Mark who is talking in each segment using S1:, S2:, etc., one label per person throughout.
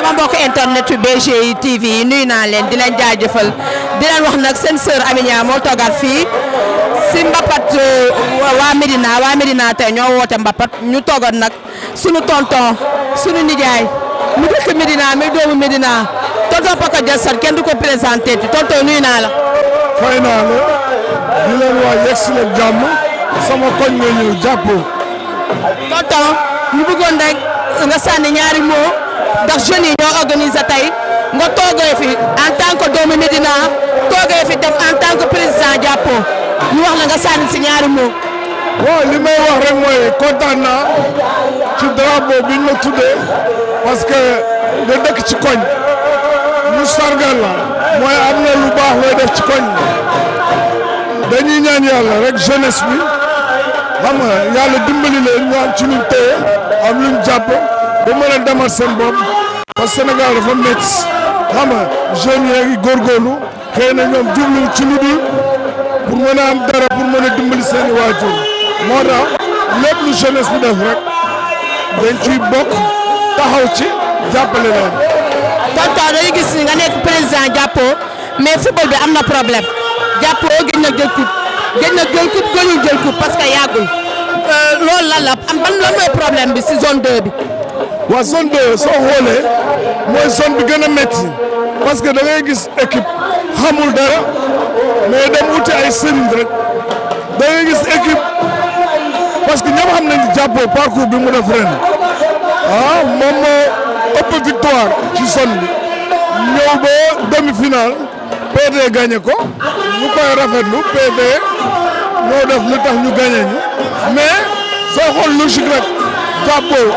S1: sama mbokk internet yu BGI TV yi nuyu naa leen di leen jaajëfal di leen wax nag seen sœur Aminia moo toogaat fii si Mbapat waa Medina tey ñoo woote Mbapat ñu toogoon nag sunu tonton sunu nijaay mu dëkk Medina mi doomu Medina tonton Paka Jassat kenn du ko présenté ci tonton nuyu naa la.
S2: fay naa la di leen wax yegg si leen jàmm sama koñ nga ñëw jàppoo.
S1: tonton ñu bëggoon rek nga sànni ñaari mots ndax jeunes yi ñoo organisé tey nga toogee fi en tant que doomu Medina toogee fi def en tant que président jàppoo ñu wax la nga sànni si ñaari mots.
S2: waaw li may wax rek mooy kontaan naa ci drapeau bi ñu ma tuddee parce que nga dëkk ci koñ ñu sargal la mooy am na lu baax looy def ci koñ dañuy ñaan yàlla rek jeunesse bi xam nga yàlla dimbali leen ñu am ci luñ téye am luñ jàpp ba mën a demal seen bopp parce que Sénégal dafa métti xam nga jeunes yi ngi góorgóorlu xëy na ñoom jublu ci lu dul pour mën a am dara pour mën a dimbali seen i waajur moo tax lépp lu jeunesse bi def rek dañ ciy bokk taxaw ci jàppale leen.
S1: tonton dañuy gis ni nga nekk président jàppoo mais football bi am na problème jàppoo gëj na jël coupe gënul jël coupe parce que yàggul loolu lan la am ban lan mooy problème bi si zone 2 bi.
S2: waa zone 2 soo xoolee mooy zone bi gën a métti parce que da ngay gis équipe xamul dara mais dem uti ay sëriñ rek da ngay gis équipe parce que ñëpp xam nañu jàppoo parcours bi mu def ren moom moo ëpp victoire ci zone bi ñëw ba demi-finale PD gagné ko ñu koy rafetlu PD ñoo def lu tax ñu gagné ñu mais soo xool logique rek jàppoo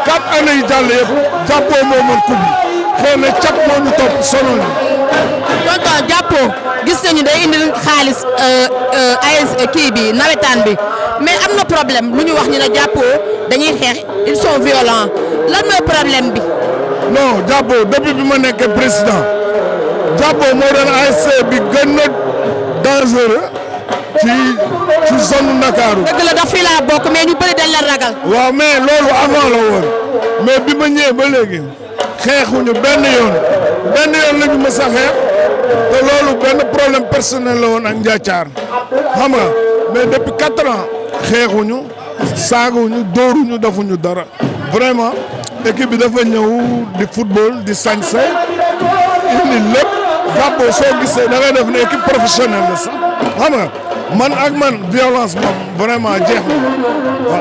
S2: 4 années yi jàll yëpp jàppoo moo mën coupe bi xëy na cat moo ñu topp sonal ñu.
S1: tonton jàppoo gis nañu day indi xaalis ay kii bi nawetaan bi mais am na problème lu ñu wax ñu ne jàppoo dañuy xeex ils sont violents lan mooy problème bi.
S2: non jàppoo depuis bi ma nekkee président jàppoo moo doon ASC bi gën a dangereux ci zone Ndakaaru.
S1: dëgg la daf Fila bokk mais ñu bëri dañ la ragal.
S2: waaw mais loolu avant la woon mais bi ma ñëwee ba léegi xeexuñu benn yoon la ñu mës a xeex te loolu benn problème personnel la woon ak njaacaar xam nga mais depuis 4 ans xeexuñu saaguñu dóoruñu defuñu dara vraiment équipe bi dafa ñëw di football di sañse indi lépp jàppoo soo gisee da ngay def ne équipe professionnelle la sax xam nga man ak man violence moom vraiment jeex na.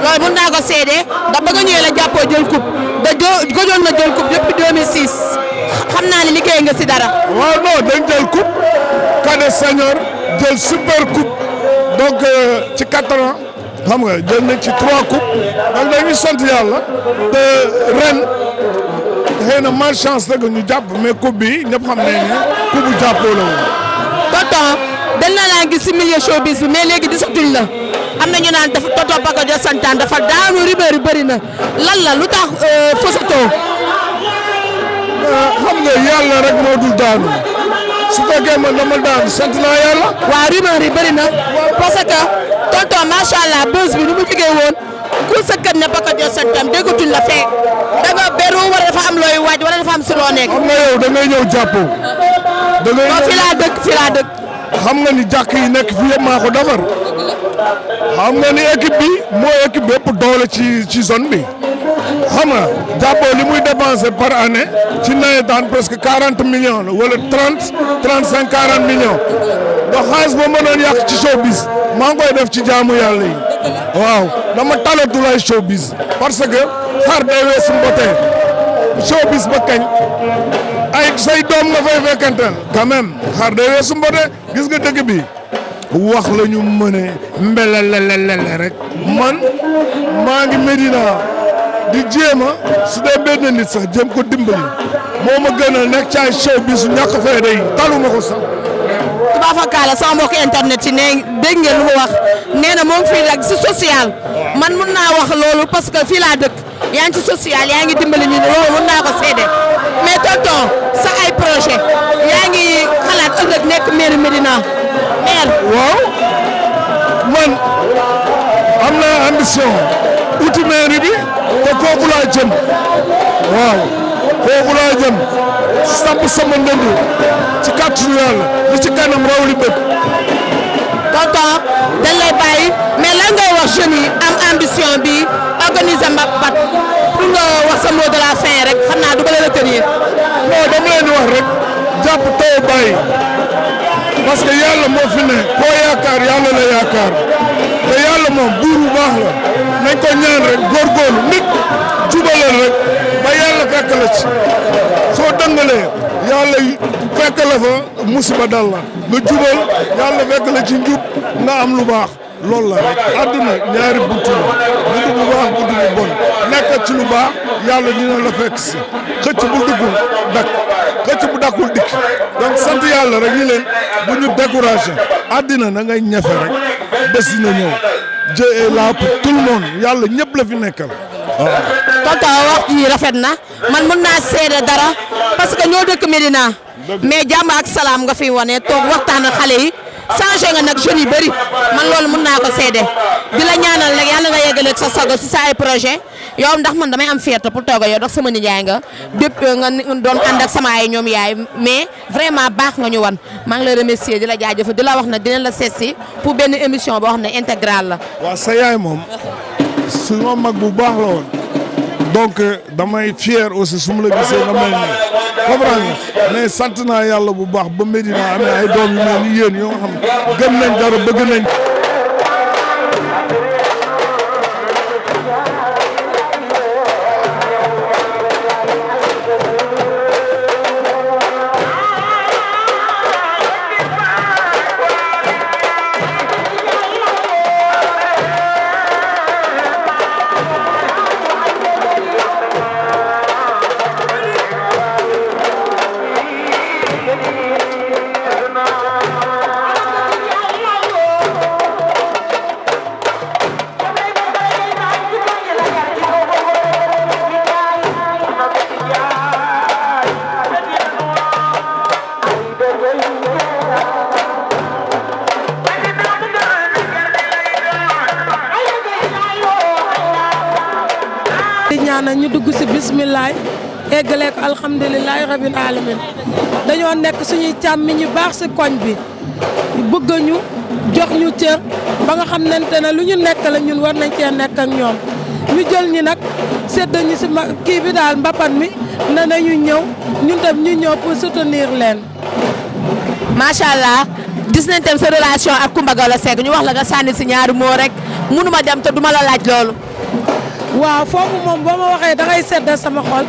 S1: loolu mën naa ko seede ndax ba nga ñëwee la jàppoo jël coupe da gëjoon na jël coupe depuis 2006 xam naa ne liggéey nga si dara.
S2: waaw non dañ jël coupe cadet senior jël super coupe donc ci 4 ans xam nga jël nañ ci 3 coupes donc dañuy sant yàlla te ren xëy na malchance rek ñu jàpp mais coupe bi ñëpp xam nañ ne coupe bu jàppoo la woon.
S1: tonton dañ la laa gis si milieu showbiz bi mais léegi gisatuñ la am na ñu naan dafa tonton Paka Jassat dafa daanu rumeur yi bëri na lan la lu tax fosatoo.
S2: xam nga yàlla rek moo dul daanu su fekkee man dama daanu sant naa yàlla.
S1: waaw rumeur yi bëri na parce que tonton macha allah buzz bi nu mu jógee woon ku sa kër ne Paka Jassat tam déggatuñ la fee da nga beru wala dafa am looy waaj wala dafa am si loo nekk.
S2: xam nga yow da ngay ñëw jàppoo. da ngay ñëw
S1: fi laa dëkk.
S2: xam nga ni jàkk yi nekk fii yëpp maa ko defar xam nga ni équipe bi mooy équipe bi ëpp doole ci zone bi xam nga jàppoo li muy dépensé par année ci nawetaan presque 40 millions la wala 30 35 40 millions donc xaalis ba mënoon yàq ci showbiz maa ngi koy def ci jaamu yàlla yi waaw dama talatul ay showbiz parce que xar day weesu mbote showbiz ba kañ. ay say doom nga fay fekkanteel quand même xar day weesu mbote gis nga dëgg bi wax la ñu mëne mbelelelele rek man maa ngi Medina di jéema su dee benn nit sax jéem ko dimbali moo ma gënal nekk ci ay show bi su ñàkk fay day taluma ko sax.
S1: Tuba Fakala sama mbokk internet yi ne dégg ngeen lu mu wax nee na moom fii rek si social man mun naa wax loolu parce que fii laa dëkk yaa ngi ci social yaa ngi dimbali ñu loolu mun naa ko seede mais tonton sa ay projet yaa ngi xalaat ëllëg nekk maire Medina maire.
S2: waaw man am naa ambition uti maire bi te kooku laa jëm waaw foofu laa jëm samp sama ndënd ci kàttanu Yàlla li ci kanam raw li bët.
S1: tonton dañ lay bàyyi mais lan ngay wax jeunes yi am ambition bi organiser Mbapat pour nga wax sa mot de la fin rek xam naa du ba la retenir.
S2: non dama leen di wax rek jàpp taw bàyyi parce que yàlla moo fi ne koo yaakaar yàlla la yaakaar te yàlla moom buur bu baax la nañ ko ñaan rek góorgóorlu nit jubalal rek ba yàlla fekk la ci soo dëngalee yàlla fekk la fa musiba dal la nga jubal yàlla fekk la ci njub nga am lu baax loolu la rek àdduna ñaari buntu la buntu bu baax buntu bu bon nekk ci lu baax yàlla dina la fekk si xëcc bu duggul dakk xëcc bu dakkul dikk donc sant yàlla rek ñu leen bu ñu découragé àddina na ngay ñefe rek bés dina ñëw Dieu est là pour tout le monde yàlla ñëpp la fi nekkal waaw.
S1: tonton wax ji rafet na man mën naa seede dara parce que ñoo dëkk Medina mais jàmm ak salaam nga fi wane toog waxtaan ak xale yi changé nga nag jeunes yu bëri man loolu mën naa ko seede di la ñaanal rek yàlla nga yeggaleeg sa sago si sa ay projet yow ndax man damay am fierté pour toog yow ndax sama nijaay nga depuis nga doon ànd ak sama ay ñoom yaay mais vraiment baax nga ñu wan maa ngi lay remercier di la jaajëfal di la wax na dinañ la seet si pour benn émission boo xam ne intégrale la.
S2: waaw sa yaay moom suma mag bu baax la woon donc damay fier aussi su ma la gisee nga mel nii comprendre nga mais sant naa yàlla bu baax ba Medina amee ay doom yu mel ni yéen yoo xam gëm nañ dara bëgg nañ.
S3: ñaanal ñu dugg ci bismillah eggale ko alhamdulilahi rabbil alamin dañoo nekk suñuy càmmiñ yu baax ci koñ bi bëgg ñu jox ñu cër ba nga xamante ne lu ñu nekk la ñun war nañ cee nekk ak ñoom ñu jël ñi nag sedd ñu ci kii bi daal mbapat mi ne nañu ñëw ñun tam ñu ñëw pour soutenir leen.
S1: macha allah gis nañ tam sa relation ak Coumba Gawlo Seck ñu wax la nga sànni ci ñaari moo rek mënuma dem te duma la laaj loolu.
S3: waaw foofu moom boo ma waxee da ngay sedd sama xol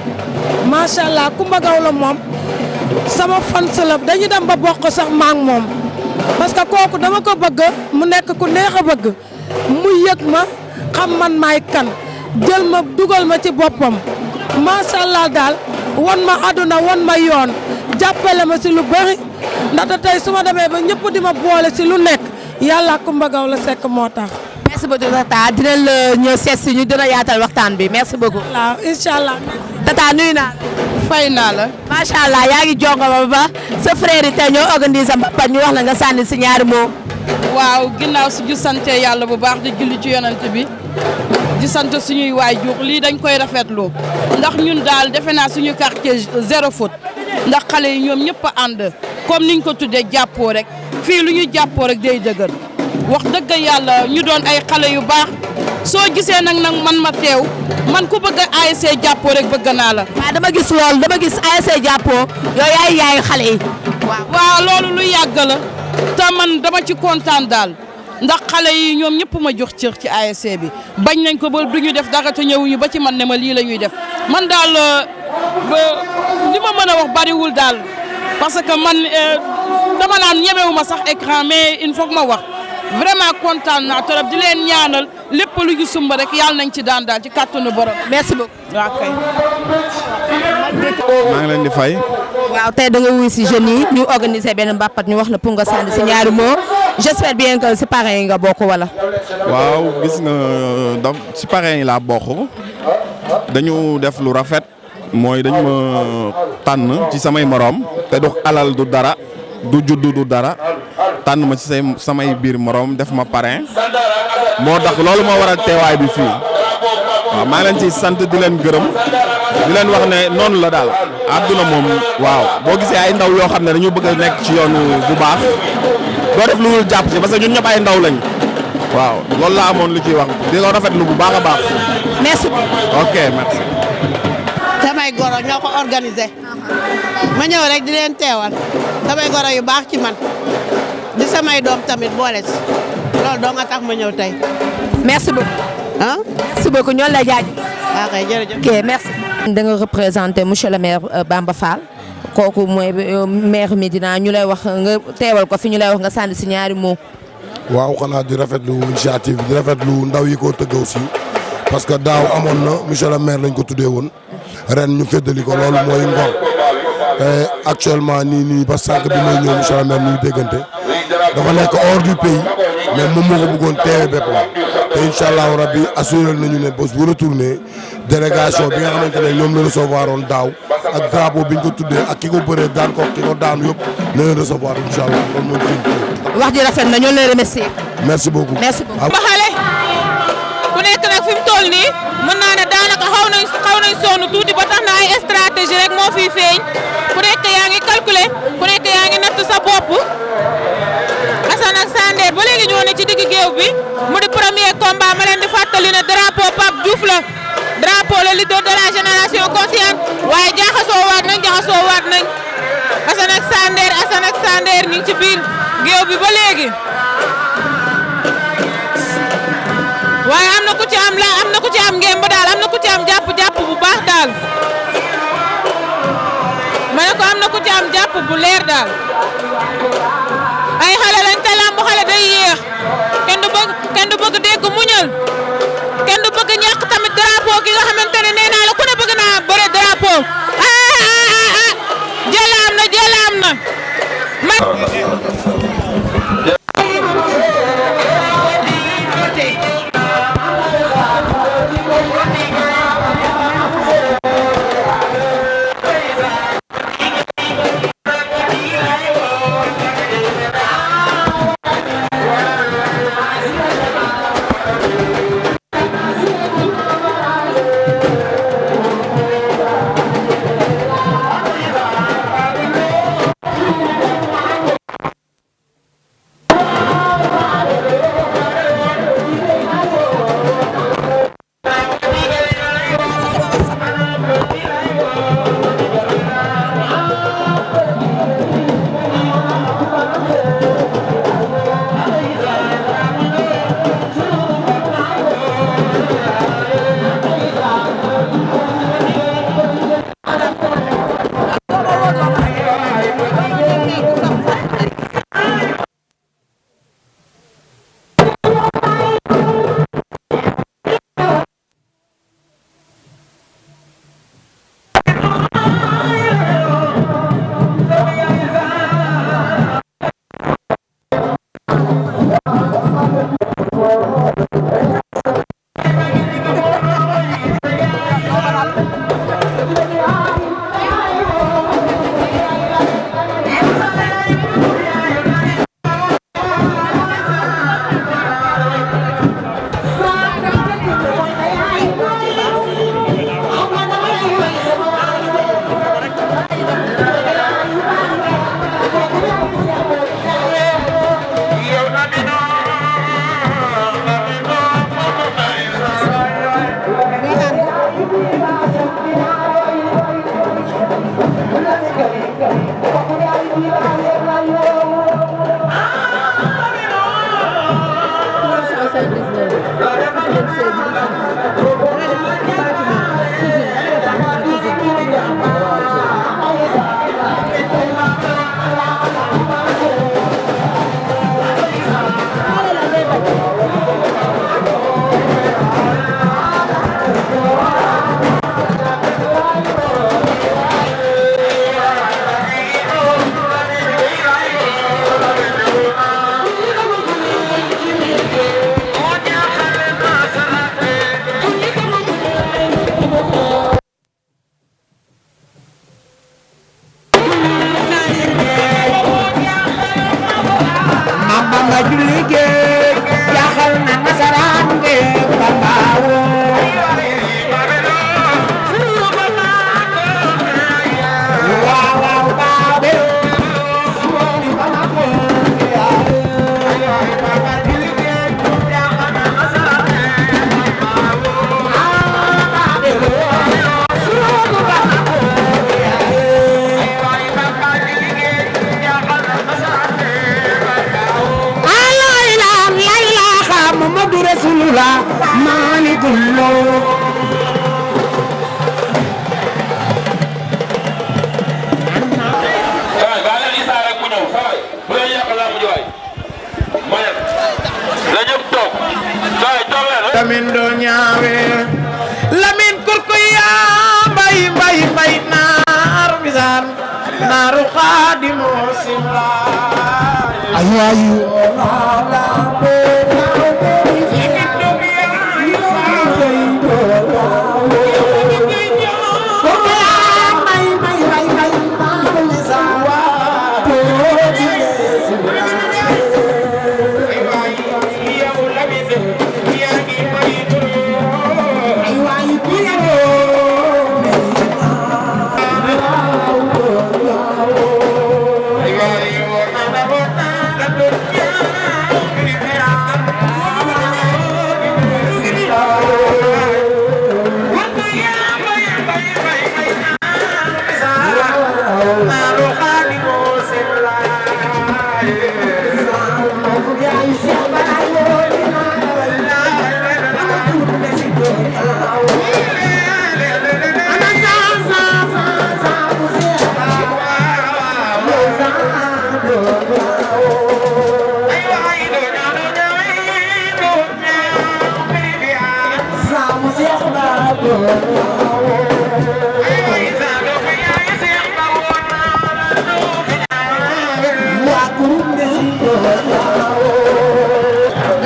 S3: macha allah Coumba Gawlo moom sama fans la dañu dem ba bokk sax maak moom parce que kooku dama ko bëgg mu nekk ku neex a bëgg mu yëg ma xam man maay kan jël ma dugal ma ci boppam macha allah daal won ma àdduna won ma yoon jàppale ma ci lu bëri ndaxte tey su ma demee ba ñëpp di ma boole ci lu nekk yàlla Coumba Gawlo Seck moo tax.
S1: merci beaucoup Tata dinañ la ñëw seet si ñu dina yaatal waxtaan bi merci beaucoup.
S3: waaw incha allah.
S1: Tata nuyu naa la.
S3: fay naa la.
S1: macha allah yaa ngi jongo ba sa frère yi tey ñoo organisé Mbapat ñu wax la nga sànni si ñaari moo.
S4: waaw ginnaaw suñu sante yàlla bu baax di julli ci yonent bi di sant suñuy waajur lii dañ koy rafetlu ndax ñun daal defe naa suñu quartier zéro faute ndax xale yi ñoom ñëpp a ànd comme niñ ko tuddee jàppoo rek fii lu ñu jàppoo rek day dëgër wax dëgg yàlla ñu doon ay xale yu baax soo gisee nag man ma teew man ku bëgg a ASC jàppoo rek bëgg naa la.
S1: waaw dama gis loolu dama gis ASC jàppoo yow yaay xale yi.
S4: waaw loolu lu yàgg la te man dama ci kontaan daal ndax xale yi ñoom ñëpp ma jox cër ci ASC bi bañ nañ ko ba du ñu def dara te ñëwuñu ba ci man ne ma lii la ñuy def man daal li ma mën a wax bariwul daal parce que man dama naan ñemewuma sax écran mais il faut que ma wax. vraiment kontaan naa trop di leen ñaanal lépp lu ñu sumba rek yàlla nañ ci daan daal ci kàttanu borom.
S1: merci beaucoup.
S4: waaw kay.
S5: maa ngi leen di fay.
S1: waaw tey da nga wuy si jeunes yi ñu organiser benn Mbapat ñu wax la pour nga sànni si ñaari mots j'espère bien que si parrain yi nga bokk wala.
S5: waaw gis nga si parrain yi laa bokk dañu def lu rafet mooy dañu ma tànn ci samay morom te du alal du dara du juddu du dara. tànn ma ci samay biir morom def ma parrain moo tax loolu moo waral teewaay bi fii waaw maa ngi leen ciy sant di leen gërëm di leen wax ne noonu la daal àdduna moom waaw boo gisee ay ndaw yoo xam ne dañu bëgg a nekk ci yoonu bu baax doo def lu dul jàpp ci parce que ñun ñëpp ay ndaw lañ waaw loolu laa amoon lu ciy wax di ko rafetlu bu baax a baax.
S1: merci.
S5: ok merci.
S6: samay goro ñoo ko organisé ma ñëw rek di leen teewal samay goro yu baax ci man di samay doom tamit boole ci loolu doo nga tax ma ñëw tey.
S1: merci beaucoup.
S6: ah.
S1: merci beaucoup ñoo lay jaajëf.
S6: waaw kay jërëjëf.
S1: ok merci. da nga représenté monsieur le maire Bamba Fall kooku mooy maire Medina ñu lay wax nga teewal ko fi ñu lay wax nga sànni si ñaari mots.
S2: waaw xanaa di rafetlu initiative di rafetlu ndaw yi ko tëgg aussi parce que daaw amoon na monsieur le maire lañ ko tuddee woon ren ñu feddali ko loolu mooy ngor te actuellement nii ba sànq bi may ñëw monsieur le maire ñuy déggante dafa nekk hors du pays mais moom moo ko bëggoon teewe bépp te incha allahu rabbi assuré nañu ne bés bu retourné délégation bi nga xamante ne ñoom la recevoir woon daaw ak drapeau bi ñu ko tuddee ak ki ko bëree daan ko ki ko daanu yëpp na leen recevoir incha allah loolu mooy
S1: wax ji rafet na ñoo lay remercier.
S2: merci beaucoup.
S1: merci beaucoup.
S7: ba xale ku nekk nag fi mu toll nii mën naa ne daanaka xaw nañ sonn tuuti ba tax na ay stratégie rek moo fiy feeñ ku nekk yaa ngi calculer ku nekk yaa ngi natt sa bopp Assane ak Sander ba léegi ñoo ne ci digg géew bi mu di premier combat ma leen di fàttali ne drapeau Pape Diouf la drapeau le leader de la génération consciente waaye jaxasoo waat nañ Assane ak Sander ñu ngi ci biir géew bi ba léegi waaye am na ku ci am ngemb daal am na ku ci am jàpp bu baax daal ma ne ko am na ku ci am jàpp bu leer daal ay xale lañ te lamb xale day yéex kenn du bëgg dégg muñal kenn du bëgg ñàkk tamit drapeau ki nga xamante ne nee naa la ku ne bëgg naa bëre drapeau jël am na
S8: la maligullo Lamin do ñaawe Lamin kurkuya mbay naar bisan naaru xaadimu simla ayu ayu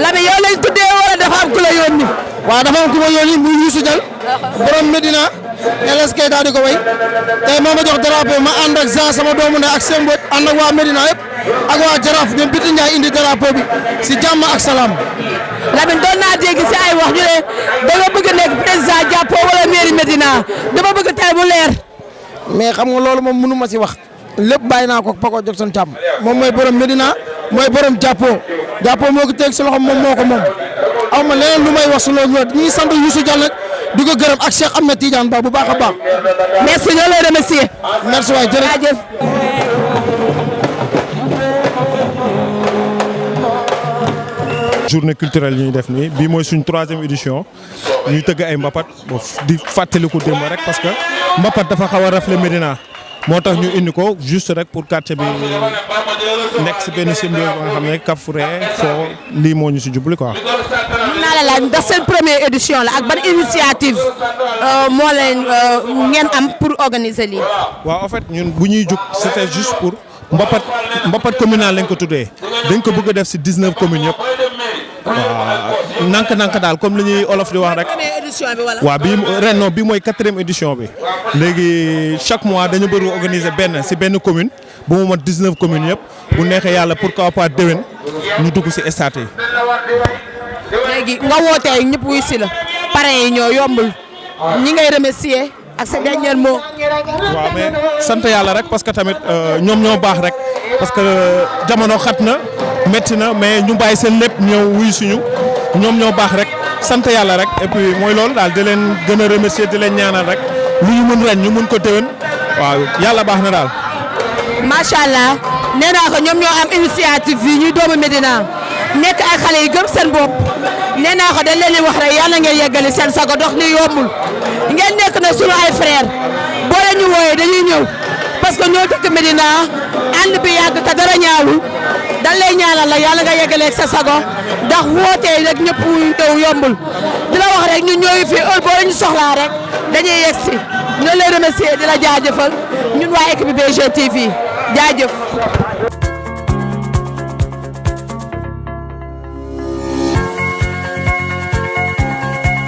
S8: Lamin yow lañ tuddee wala dafa am ku la yónni waaw dafa am ku ma yónni muy Youssou Dial borom Medina LSK daal di ko way tey moo ma jox drapeau ma ànd ak Jean sama doomu ndey ak Sembo ànd ak waa Medina yëpp ak waa Jaraaf ñoom Biti Ndiaye indi drapeau bi si jàmm ak salaam. Lamin doon naa dégg si ay wax ñu ne dama bëgg nekk président jàppoo wala mairie Medina dama bëgg tey mu leer. mais xam nga loolu moom mënu ma si wax lépp bàyyi naa ko Paco Jackson Thiam moom mooy borom Medina mooy borom jàppoo moo ko teg si loxo moom moo ko moom aw ma leneen lu may wax su loolu ñu ngi sant Youssou Dial nag di ko gërëm ak Cheikh Ahmed Tidiane Ba bu baax a baax. merci ñoo lay remercier. merci waay jërëjëf.
S9: journée culturelle yi ñuy def nii bii mooy suñ 3e édition ñuy tëgg ay mbapat di fàttaliku démb rek parce que mbapat dafa xaw a rafle Medina moo tax ñu indi ko juste rek pour quartier bi nekk si benn symbiose ba nga xam ne kafure foo lii moo ñu si jublu quoi.
S1: mën naa la laaj ndax seen première édition la ak ban initiative moo leen ngeen am pour organiser lii.
S9: waaw en fait ñun bu ñuy jug c'était juste pour mbapat communal lañ ko tuddee dañ ko bëgg a def si 19 communes yëpp. waaw nank daal comme li ñuy olof di wax rek. waaw bii ren non bii mooy 4e édition bi. léegi chaque mois dañu bëgg organiser benn si benn commune bu mu mat 19 communes yëpp bu neexee yàlla pourquoi pas déwén ñu dugg si stade yi.
S1: léegi nga wootee ñëpp wuy si la parrain yi ñoo yombul ñi ngay remercier ak sa dernier mot.
S9: waaw mais sant yàlla rek parce que tamit ñoom ñoo baax rek parce que jamono xat na. metti na mais ñu bàyyi seen lépp ñëw wuy suñu ñoom ñoo baax rek sant yàlla rek et puis mooy loolu daal di leen gën a remercier di leen ñaanal rek lu ñu mën ren ñu mën ko déwén waaw yàlla baax na daal.
S1: macha allah nee naa ko ñoom ñoo am initiative yi ñuy doomu Medina nekk ay xale yi gëm seen bopp nee naa ko dañ leen di wax rek yàlla ngeen yeggali seen sago dox ni yombul ngeen nekk na sunu ay frère boo leen ñu wooyee dañuy ñëw parce que ñoo dëkk Medina ànd bi yàgg te dara ñaawul. dan lay ñaanal la yàlla nga yeggaleeg sa sago ndax wootee rek ñëpp ñëw yombul di la wax rek ñun ñooy fi heure boo ñu soxlaa rek dañuy yegg si ñu lay remercier di la jaajëfal ñun waa équipe BG TV jaajëf.